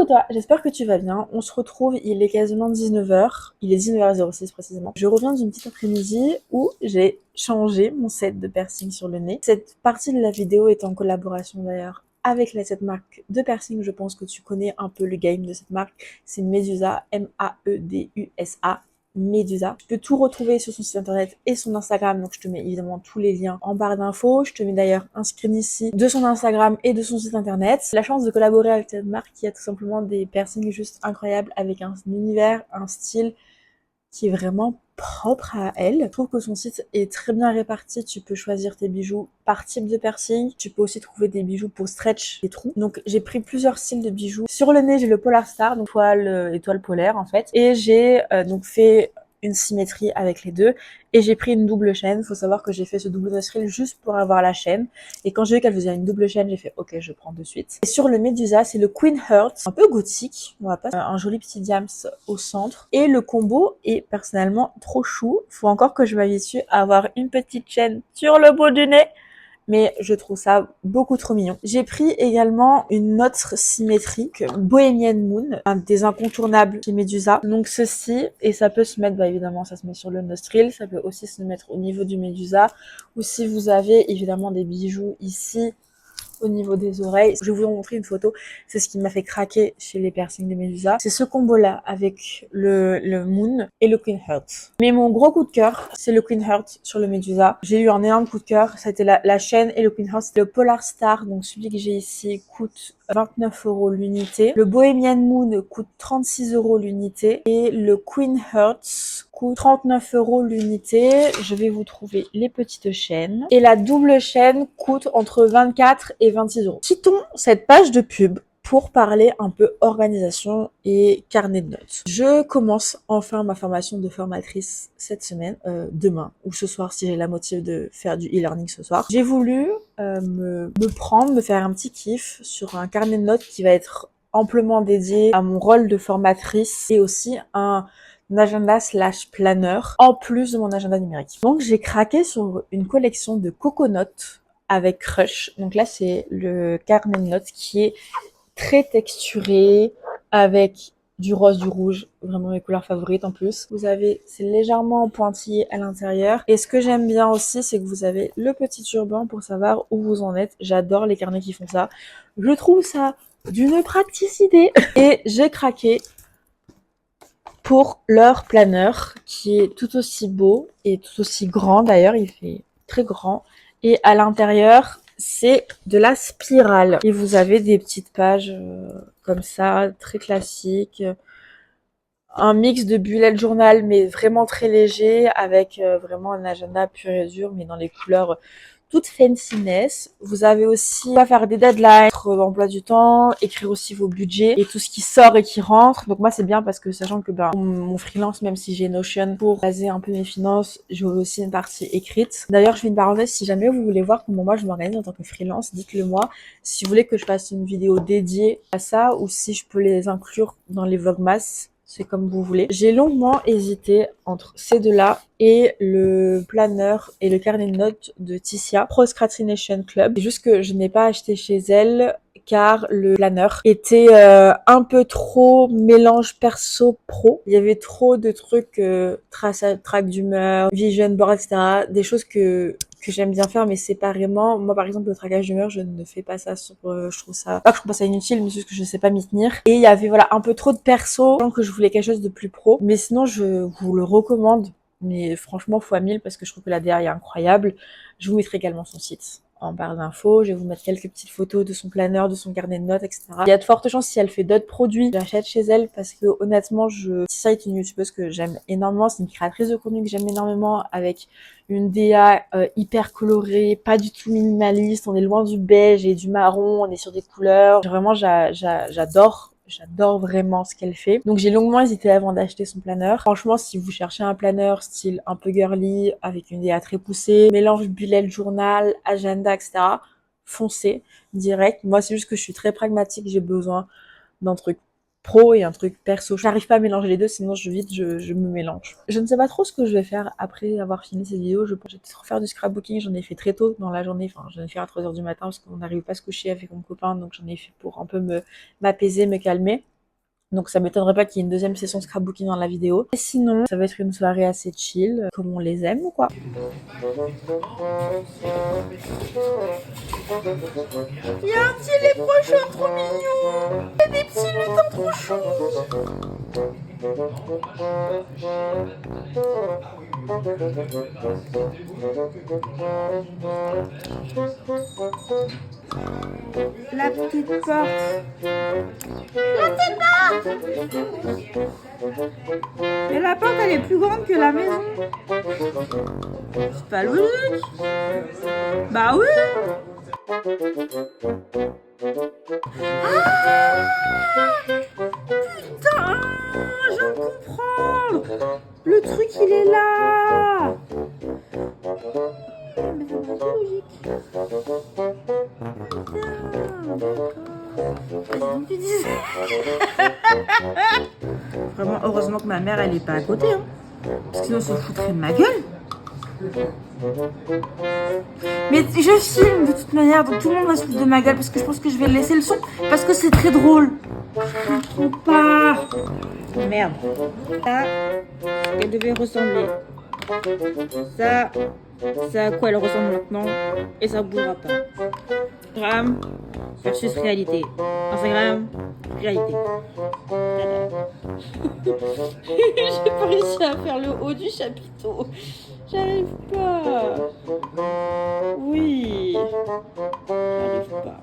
Coucou toi, j'espère que tu vas bien. On se retrouve, il est quasiment 19h. Il est 19h06 précisément. Je reviens d'une petite après-midi où j'ai changé mon set de piercing sur le nez. Cette partie de la vidéo est en collaboration d'ailleurs avec cette marque de piercing. Je pense que tu connais un peu le game de cette marque. C'est Medusa, M-A-E-D-U-S-A. Medusa. Tu peux tout retrouver sur son site internet et son Instagram, donc je te mets évidemment tous les liens en barre d'infos. Je te mets d'ailleurs un screen ici de son Instagram et de son site internet. La chance de collaborer avec cette marque qui a tout simplement des piercings juste incroyables avec un univers, un style qui est vraiment propre à elle. Je trouve que son site est très bien réparti. Tu peux choisir tes bijoux par type de piercing. Tu peux aussi trouver des bijoux pour stretch les trous. Donc j'ai pris plusieurs styles de bijoux. Sur le nez, j'ai le Polar Star, donc étoile polaire en fait. Et j'ai donc fait une symétrie avec les deux. Et j'ai pris une double chaîne. Faut savoir que j'ai fait ce double nostril juste pour avoir la chaîne. Et quand j'ai vu qu'elle faisait une double chaîne, j'ai fait ok, je prends de suite. Et sur le Medusa, c'est le Queen Heart, un peu gothique, on va pas, un joli petit diams au centre. Et le combo est personnellement trop chou. Faut encore que je m'habitue à avoir une petite chaîne sur le bout du nez. Mais je trouve ça beaucoup trop mignon. J'ai pris également une autre symétrique, Bohemian Moon, un des incontournables chez Medusa. Donc ceci, et ça peut se mettre, bah évidemment ça se met sur le nostril, ça peut aussi se mettre au niveau du Medusa, ou si vous avez évidemment des bijoux ici, au niveau des oreilles. Je vais vous montrer une photo. C'est ce qui m'a fait craquer chez les piercings de Medusa. C'est ce combo-là avec le Moon et le Queen Heart. Mais mon gros coup de cœur, c'est le Queen Heart sur le Medusa. J'ai eu un énorme coup de cœur. Ça a été la chaîne et le Queen Heart. C'est le Polar Star. Donc celui que j'ai ici coûte 29 € l'unité. Le Bohemian Moon coûte 36 € l'unité. Et le Queen Heart coûte 39 € l'unité. Je vais vous trouver les petites chaînes. Et la double chaîne coûte entre 24 et 26 €. Quittons cette page de pub pour parler un peu organisation et carnet de notes. Je commence enfin ma formation de formatrice cette semaine, demain ou ce soir si j'ai la motive de faire du e-learning ce soir. J'ai voulu me faire un petit kiff sur un carnet de notes qui va être amplement dédié à mon rôle de formatrice et aussi un agenda / planeur en plus de mon agenda numérique. Donc j'ai craqué sur une collection de Coconotes avec Crush. Donc là c'est le carnet de notes qui est très texturé avec du rose, du rouge, vraiment mes couleurs favorites en plus. Vous avez, c'est légèrement pointillé à l'intérieur. Et ce que j'aime bien aussi, c'est que vous avez le petit turban pour savoir où vous en êtes. J'adore les carnets qui font ça. Je trouve ça d'une praticité. Et j'ai craqué pour leur planeur qui est tout aussi beau et tout aussi grand d'ailleurs, il fait très grand. Et à l'intérieur, c'est de la spirale. Et vous avez des petites pages comme ça, très classiques. Un mix de bullet journal, mais vraiment très léger, avec vraiment un agenda pur et dur, mais dans les couleurs toute fanciness. Vous avez aussi à faire des deadlines, votre emploi du temps, écrire aussi vos budgets et tout ce qui sort et qui rentre. Donc moi c'est bien parce que sachant que mon freelance, même si j'ai Notion pour baser un peu mes finances, j'ai aussi une partie écrite. D'ailleurs je fais une parenthèse, si jamais vous voulez voir comment moi je m'organise en tant que freelance, dites-le moi. Si vous voulez que je fasse une vidéo dédiée à ça ou si je peux les inclure dans les vlogmas, c'est comme vous voulez. J'ai longuement hésité entre ces deux-là et le planeur et le carnet de notes de Ticia, Procrastination Club. C'est juste que je n'ai pas acheté chez elle car le planeur était un peu trop mélange perso pro. Il y avait trop de trucs, track d'humeur, vision board, etc. Des choses que j'aime bien faire mais séparément. Moi par exemple le traquage d'humeur je ne fais pas ça sur, je trouve ça, pas que je trouve pas ça inutile mais juste que je sais pas m'y tenir. Et il y avait voilà un peu trop de perso, donc que je voulais quelque chose de plus pro. Mais sinon je vous le recommande. Mais franchement fois 1000 parce que je trouve que la DA est incroyable. Je vous mettrai également son site en barre d'infos. Je vais vous mettre quelques petites photos de son planeur, de son carnet de notes, etc. Il y a de fortes chances si elle fait d'autres produits, j'achète chez elle parce que honnêtement, Tissa est une youtubeuse que j'aime énormément. C'est une créatrice de contenu que j'aime énormément avec une DA hyper colorée, pas du tout minimaliste. On est loin du beige et du marron. On est sur des couleurs. Vraiment, j'adore. J'adore vraiment ce qu'elle fait. Donc j'ai longuement hésité avant d'acheter son planeur. Franchement, si vous cherchez un planeur style un peu girly, avec une DA très poussée, mélange bullet journal, agenda, etc., foncez direct. Moi, c'est juste que je suis très pragmatique, j'ai besoin d'un truc pro et un truc perso. J'arrive pas à mélanger les deux, sinon je me mélange. Je ne sais pas trop ce que je vais faire après avoir fini cette vidéo. Je vais peut-être refaire du scrapbooking, j'en ai fait très tôt dans la journée, enfin j'en ai fait à 3 h du matin parce qu'on n'arrive pas à se coucher avec mon copain, donc j'en ai fait pour un peu m'apaiser, me calmer. Donc ça m'étonnerait pas qu'il y ait une deuxième session scrapbooking dans la vidéo. Et sinon, ça va être une soirée assez chill, comme on les aime, quoi. Il y a un petit léprochaun trop mignon. Il y a des petits lutins trop choux. La petite porte. Mais la porte, elle est plus grande que la maison. C'est pas logique. Bah oui. Ah, putain, je viens de comprendre. Le truc, il est là. Mais c'est pas logique. Vraiment, heureusement que ma mère, elle est pas à côté, hein. Parce que sinon, elle se foutrait de ma gueule. Mais je filme de toute manière, donc tout le monde va se foutre de ma gueule parce que je pense que je vais laisser le son parce que c'est très drôle. Je trouve pas. Merde. Ça, elle devait ressembler. Ça, c'est à quoi elle ressemble maintenant et ça bougera pas. Instagram versus réalité. Instagram, réalité. J'ai pas réussi à faire le haut du chapiteau. J'arrive pas. Oui. J'arrive pas.